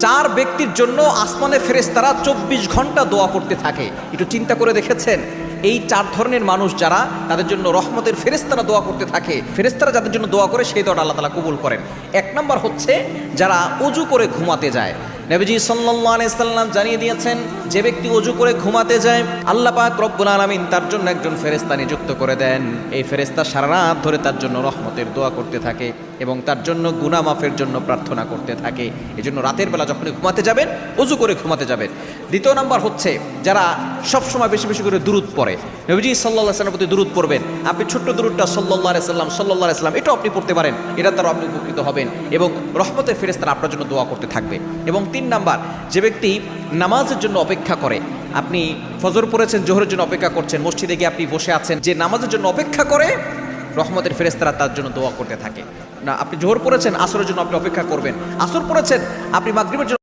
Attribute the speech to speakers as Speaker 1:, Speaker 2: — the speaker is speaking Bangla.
Speaker 1: চার ব্যক্তির জন্য আসমানে ফেরেশতারা 24 ঘন্টা দোয়া করতে থাকে। একটু চিন্তা করে দেখেছেন, এই চার ধরনের মানুষ যারা, তাদের জন্য রহমতের ফেরেশতারা দোয়া করতে থাকে। ফেরেশতারা যাদের জন্য দোয়া করে সেই দোয়াটা আল্লাহ তাআলা কবুল করেন। এক নম্বর হচ্ছে যারা ওযু করে ঘুমাতে যায়। নবীজি সাল্লাল্লাহু আলাইহি সাল্লাম জানিয়ে দিয়েছেন, যে ব্যক্তি ওযু করে ঘুমাতে যায় আল্লাহ পাক রব্বুল আলামিন তার জন্য একজন ফেরেশতা নিযুক্ত করে দেন। এই ফেরেশতা সারা রাত ধরে তার জন্য রহমতের দোয়া করতে থাকে এবং তার জন্য গুনাহ মাফের জন্য প্রার্থনা করতে থাকে। এজন্য রাতের বেলা যখন ঘুমাতে যাবেন ওযু করে ঘুমাতে যাবেন। দ্বিতীয় নাম্বার হচ্ছে যারা সবসময় বেশি বেশি করে দুরূদ পড়ে। নবীজি সাল্লাল্লাহু আলাইহি ওয়াসাল্লামের প্রতি দুরূদ পড়বেন। আপনি ছোট্ট দুরূদটা সাল্লাল্লাহু আলাইহি সাল্লাম এটাও আপনি পড়তে পারেন। এটার দ্বারা আপনি উপকৃত হবেন এবং রহমতের ফেরেশতারা আপনার জন্য দোয়া করতে থাকবে। এবং 3 নাম্বার, যে ব্যক্তি নামাজের জন্য অপেক্ষা করে, আপনি ফজর পড়েছেন, জোহরের জন্য অপেক্ষা করছেন, মসজিদে গিয়ে আপনি বসে আছেন, যে নামাজের জন্য অপেক্ষা করে রহমতের ফেরেশতারা তার জন্য দোয়া করতে থাকে। না, আপনি জোহর পড়েছেন, আসরের জন্য আপনি অপেক্ষা করবেন, আসর পড়েছেন, আপনি মাগরিবের জন্য